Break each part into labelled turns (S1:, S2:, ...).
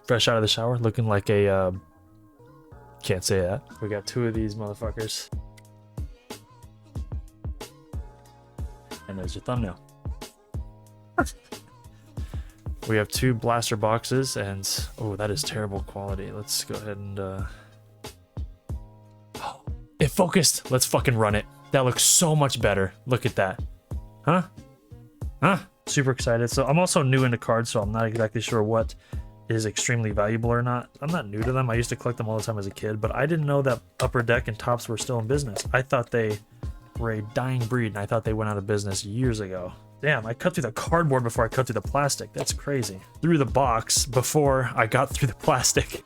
S1: fresh out of the shower, looking like a, can't say that. We got 2 of these motherfuckers. And there's your thumbnail. We have 2 blaster boxes, and oh, that is terrible quality. Let's go ahead and oh, it focused. Let's fucking run it. That looks so much better. Look at that. Huh? Super excited. So I'm also new into cards, so I'm not exactly sure what is extremely valuable or not. I'm not new to them. I used to collect them all the time as a kid, but I didn't know that Upper Deck and Topps were still in business. I thought they were a dying breed, and I thought they went out of business years ago. Damn, I cut through the cardboard before I cut through the plastic. That's crazy. Through the box before I got through the plastic.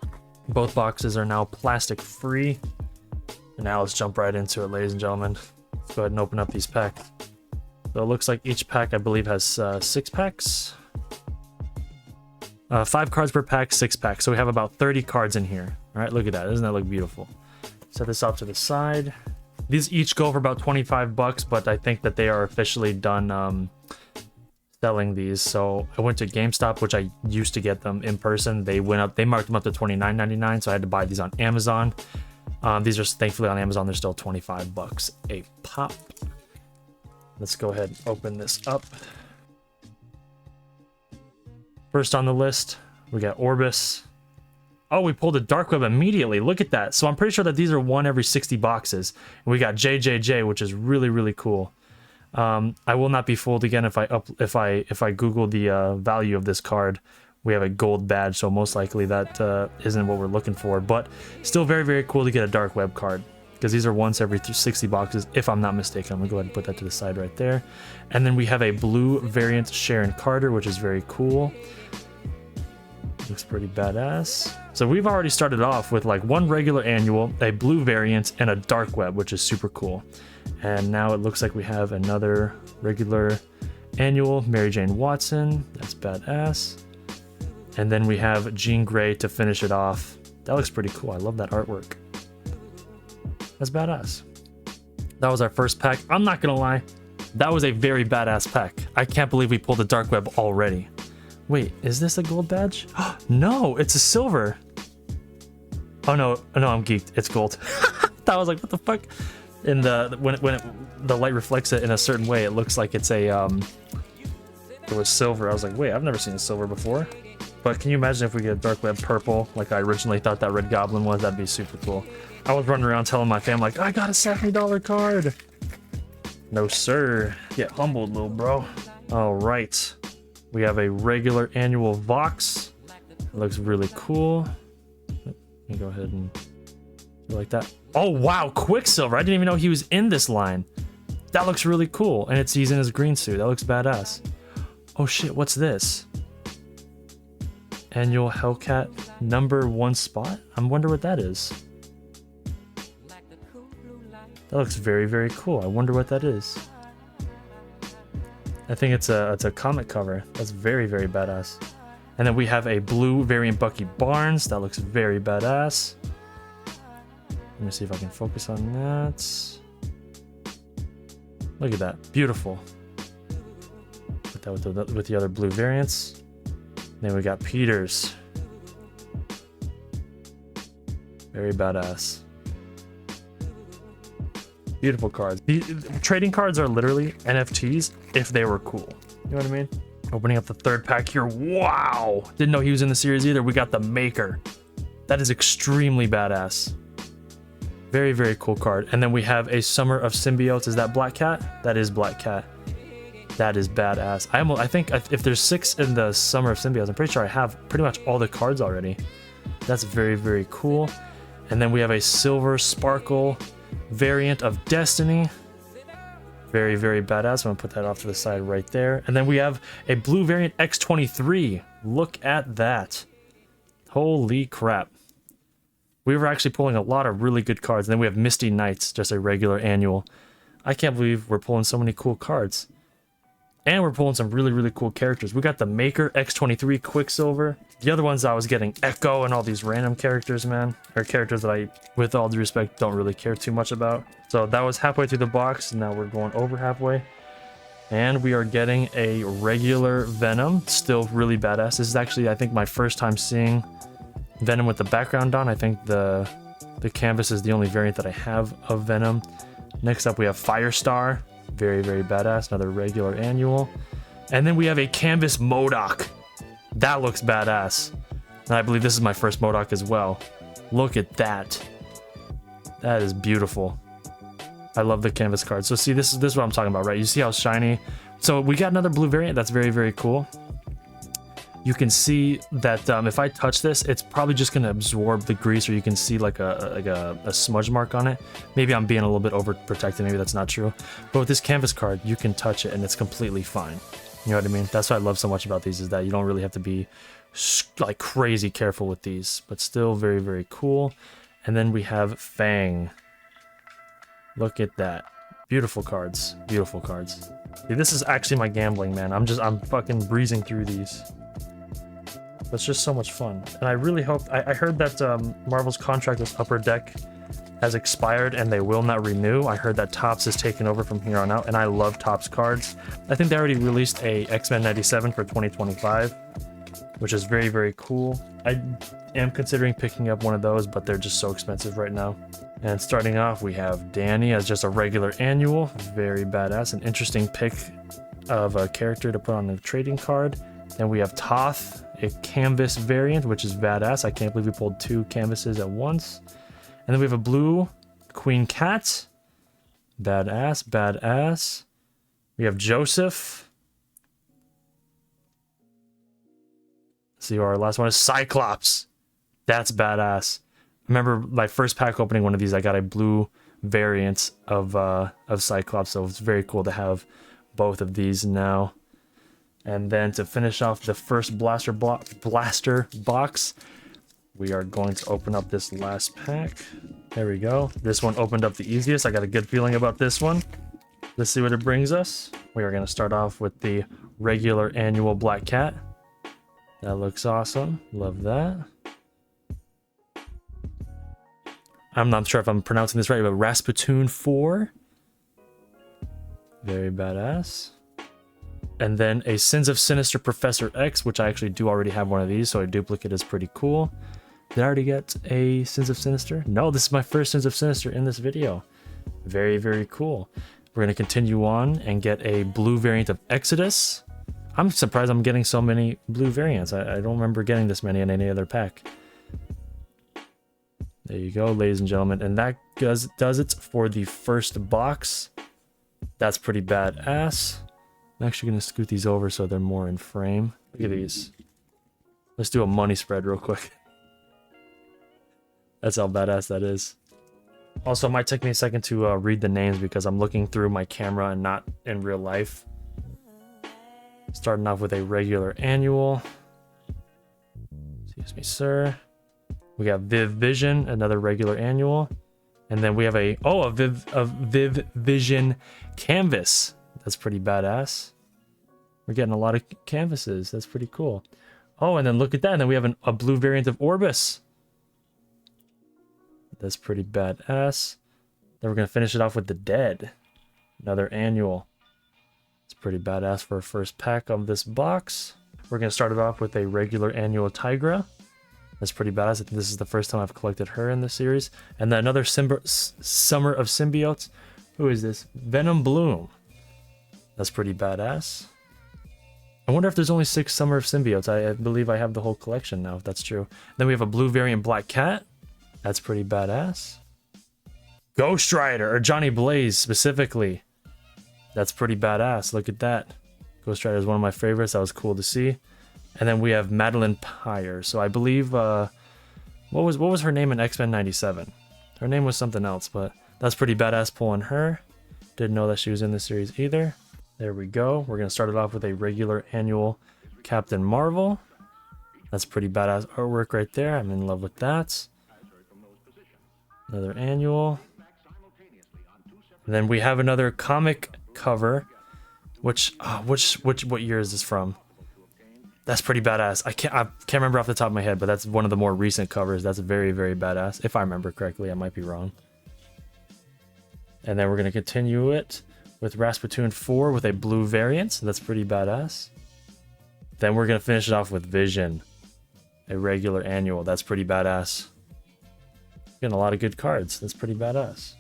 S1: Both boxes are now plastic free. And now let's jump right into it, ladies and gentlemen. Let's go ahead and open up these packs. So it looks like each pack, I believe, has 6 packs. 5 cards per pack, 6 packs. So we have about 30 cards in here. All right, look at that. Doesn't that look beautiful? Set this off to the side. These each go for about 25 bucks, but I think that they are officially done selling these. So I went to GameStop, which I used to get them in person. They went up, they marked them up to $29.99, so I had to buy these on Amazon. These are thankfully on Amazon. They're still 25 bucks a pop. Let's go ahead and open this up. First on the list, we got Orbis. Oh, we pulled a Dark Web immediately. Look at that. So I'm pretty sure that these are 1 every 60 boxes. And we got JJJ, which is really, really cool. I will not be fooled again if I Google the value of this card. We have a gold badge, so most likely that isn't what we're looking for. But still very, very cool to get a Dark Web card, because these are once every 60 boxes, if I'm not mistaken. I'm gonna go ahead and put that to the side right there. And then we have a blue variant Sharon Carter, which is very cool. Looks pretty badass. So we've already started off with like 1 regular annual, a blue variant, and a Dark Web, which is super cool. And now it looks like we have another regular annual, Mary Jane Watson. That's badass. And then we have Jean Grey to finish it off. That looks pretty cool. I love that artwork. That's badass. That was our first pack. I'm not gonna lie, that was a very badass pack. I can't believe we pulled a Dark Web already. Wait, is this a gold badge? No, it's a silver. Oh no, I'm geeked. It's gold. I was like, what the fuck? In the the light reflects it in a certain way, it looks like it's a it was silver. I was like, wait, I've never seen a silver before. But can you imagine if we get a Dark Web purple, like I originally thought that Red Goblin was? That'd be super cool. I was running around telling my family, like, I got a $70 card. No sir, get humbled, little bro. All right. We have a regular annual Vox. It looks really cool. Let me go ahead and do like that. Oh, wow. Quicksilver. I didn't even know he was in this line. That looks really cool. And he's in his green suit. That looks badass. Oh, shit. What's this? Annual Hellcat #1 spot? I wonder what that is. That looks very, very cool. I wonder what that is. I think it's a comic cover. That's very, very badass. And then we have a blue variant Bucky Barnes. That looks very badass. Let me see if I can focus on that. Look at that. Beautiful. Put that with the other blue variants. Then we got Peters. Very badass. Beautiful cards. Trading cards are literally NFTs if they were cool. You know what I mean? Opening up the 3rd pack here. Wow! Didn't know he was in the series either. We got the Maker. That is extremely badass. Very, very cool card. And then we have a Summer of Symbiotes. Is that Black Cat? That is Black Cat. That is badass. I think if there's 6 in the Summer of Symbiotes, I'm pretty sure I have pretty much all the cards already. That's very, very cool. And then we have a Silver Sparkle variant of Destiny. Very, very badass. I'm gonna put that off to the side right there. And then we have a blue variant X23. Look at that. Holy crap. We were actually pulling a lot of really good cards. And then we have Misty Knights, just a regular annual. I can't believe we're pulling so many cool cards. And we're pulling some really, really cool characters. We got the Maker, X23, Quicksilver. The other ones I was getting Echo and all these random characters, man. Or characters that I, with all due respect, don't really care too much about. So that was halfway through the box. And now we're going over halfway. And we are getting a regular Venom. Still really badass. This is actually, I think, my first time seeing Venom with the background on. I think the canvas is the only variant that I have of Venom. Next up we have Firestar. Very, very badass. Another regular annual. And then we have a canvas MODOK. That looks badass. And I believe this is my first MODOK as well. Look at that. That is beautiful. I love the canvas card. So see, this is what I'm talking about, right? You see how shiny? So we got another blue variant. That's very, very cool. You can see that if I touch this, it's probably just going to absorb the grease, or you can see like a smudge mark on it. Maybe I'm being a little bit overprotected. Maybe that's not true. But with this canvas card, you can touch it and it's completely fine. You know what I mean? That's what I love so much about these, is that you don't really have to be like crazy careful with these, but still very, very cool. And then we have Fang. Look at that. Beautiful cards. Beautiful cards. See, this is actually my gambling, man. I'm fucking breezing through these. It's just so much fun. And I really hope... I heard that Marvel's contract with Upper Deck has expired and they will not renew. I heard that Topps is taking over from here on out, and I love Topps cards. I think they already released a X-Men 97 for 2025, which is very, very cool. I am considering picking up one of those, but they're just so expensive right now. And starting off, we have Danny as just a regular annual. Very badass. An interesting pick of a character to put on the trading card. Then we have Toth, a canvas variant, which is badass. I can't believe we pulled 2 canvases at once. And then we have a blue Queen Cat. Badass, badass. We have Joseph. Let's see, our last one is Cyclops. That's badass. Remember my first pack opening one of these, I got a blue variant of Cyclops, so it's very cool to have both of these now. And then to finish off the first blaster box, we are going to open up this last pack. There we go. This one opened up the easiest. I got a good feeling about this one. Let's see what it brings us. We are going to start off with the regular annual Black Cat. That looks awesome. Love that. I'm not sure if I'm pronouncing this right, but Rasputin 4. Very badass. And then a Sins of Sinister Professor X, which I actually do already have one of these, so a duplicate is pretty cool. Did I already get a Sins of Sinister? No, this is my first Sins of Sinister in this video. Very, very cool. We're going to continue on and get a blue variant of Exodus. I'm surprised I'm getting so many blue variants. I don't remember getting this many in any other pack. There you go, ladies and gentlemen. And that does it for the first box. That's pretty badass. I'm actually going to scoot these over so they're more in frame. Look at these. Let's do a money spread real quick. That's how badass that is. Also, it might take me a second to read the names because I'm looking through my camera and not in real life. Starting off with a regular annual. Excuse me, sir. We got Viv Vision, another regular annual. And then we have a Viv Vision canvas. That's pretty badass. We're getting a lot of canvases. That's pretty cool. Oh, and then look at that. And then we have a blue variant of Orbis. That's pretty badass. Then we're going to finish it off with the Dead. Another annual. It's pretty badass for our first pack of this box. We're going to start it off with a regular annual Tigra. That's pretty badass. I think this is the first time I've collected her in this series. And then another Summer of Symbiotes. Who is this? Venom Bloom. That's pretty badass. I wonder if there's only 6 Summer of Symbiotes. I believe I have the whole collection now, if that's true. Then we have a blue variant Black Cat. That's pretty badass. Ghost Rider, or Johnny Blaze specifically. That's pretty badass. Look at that. Ghost Rider is one of my favorites. That was cool to see. And then we have Madeline Pyre. So I believe, what was her name in X-Men 97? Her name was something else, but that's pretty badass pulling her. Didn't know that she was in this series either. There we go. We're going to start it off with a regular annual Captain Marvel. That's pretty badass artwork right there. I'm in love with that. Another annual. And then we have another comic cover. What year is this from? That's pretty badass. I can't remember off the top of my head, but that's one of the more recent covers. That's very, very badass. If I remember correctly, I might be wrong. And then we're going to continue it with Rasputin 4 with a blue variant. So that's pretty badass. Then we're going to finish it off with Vision. a regular annual. That's pretty badass. Getting a lot of good cards. That's pretty badass.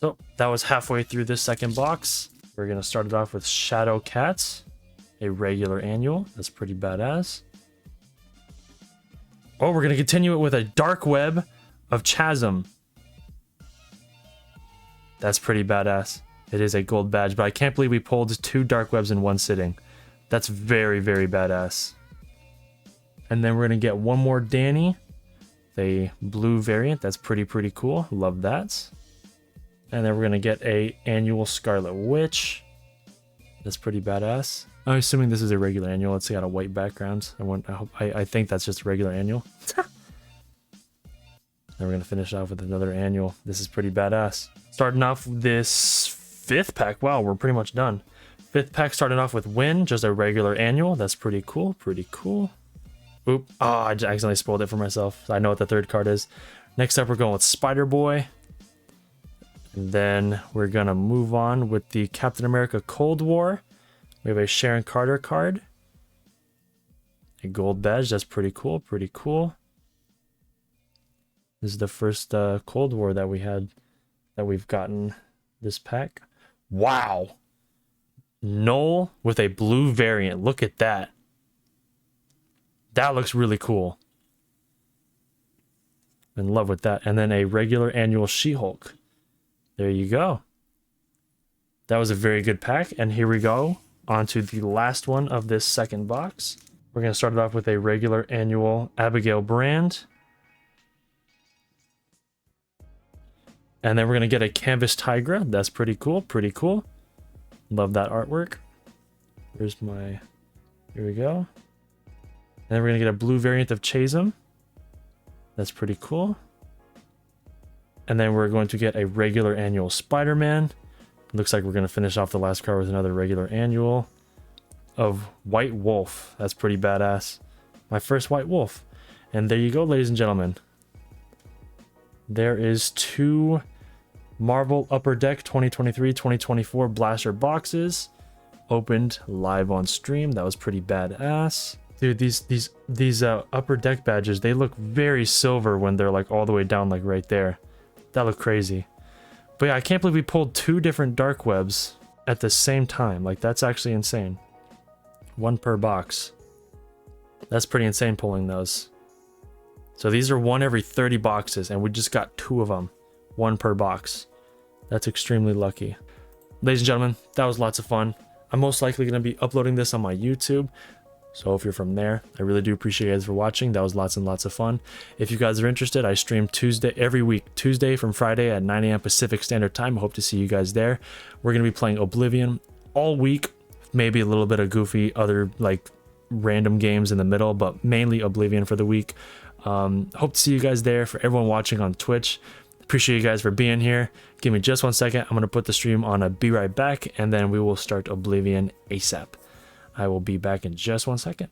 S1: So that was halfway through this second box. We're going to start it off with Shadow Cats, a regular annual. That's pretty badass. Oh, we're going to continue it with a Dark Web of Chasm. That's pretty badass. It is a gold badge, but I can't believe we pulled 2 Dark Webs in one sitting. That's very, very badass. And then we're going to get one more Danny, a blue variant. That's pretty cool. Love that. And then we're going to get a annual Scarlet Witch. That's pretty badass. I'm assuming this is a regular annual. It's got a white background. I think that's just a regular annual. Then we're going to finish off with another annual. This is pretty badass. Starting off this 5th pack. Wow, we're pretty much done. 5th pack starting off with Win, just a regular annual. That's pretty cool. Pretty cool. Oop. Oh, I accidentally spoiled it for myself. I know what the 3rd card is. Next up, we're going with Spider-Boy. And then we're going to move on with the Captain America Cold War. We have a Sharon Carter card. A gold badge. That's pretty cool. Pretty cool. This is the first Cold War that we've gotten this pack. Wow. Null with a blue variant. Look at that. That looks really cool. I'm in love with that. And then a regular annual She-Hulk. There you go. That was a very good pack. And here we go on to the last one of this second box. We're going to start it off with a regular annual Abigail Brand. And then we're going to get a Canvas Tigra. That's pretty cool. Pretty cool. Love that artwork. Here's my... Here we go. And then we're going to get a blue variant of Chasm. That's pretty cool. And then we're going to get a regular annual Spider-Man. Looks like we're going to finish off the last card with another regular annual of White Wolf. That's pretty badass. My first White Wolf. And there you go, ladies and gentlemen. There is 2 Marvel Upper Deck 2023-2024 blaster boxes opened live on stream. That was pretty badass. Dude, these Upper Deck badges, they look very silver when they're like all the way down, like right there. That looked crazy. But yeah, I can't believe we pulled 2 different Dark Webs at the same time. Like, that's actually insane. 1 per box. That's pretty insane pulling those. So these are 1 every 30 boxes, and we just got 2 of them. 1 per box. That's extremely lucky. Ladies and gentlemen, that was lots of fun. I'm most likely going to be uploading this on my YouTube. So if you're from there, I really do appreciate you guys for watching. That was lots and lots of fun. If you guys are interested, I stream Tuesday every week. Tuesday from Friday at 9 a.m. Pacific Standard Time. I hope to see you guys there. We're going to be playing Oblivion all week. Maybe a little bit of goofy other like random games in the middle, but mainly Oblivion for the week. Hope to see you guys there. For everyone watching on Twitch, appreciate you guys for being here. Give me just 1 second. I'm going to put the stream on a be right back, and then we will start Oblivion ASAP. I will be back in just 1 second.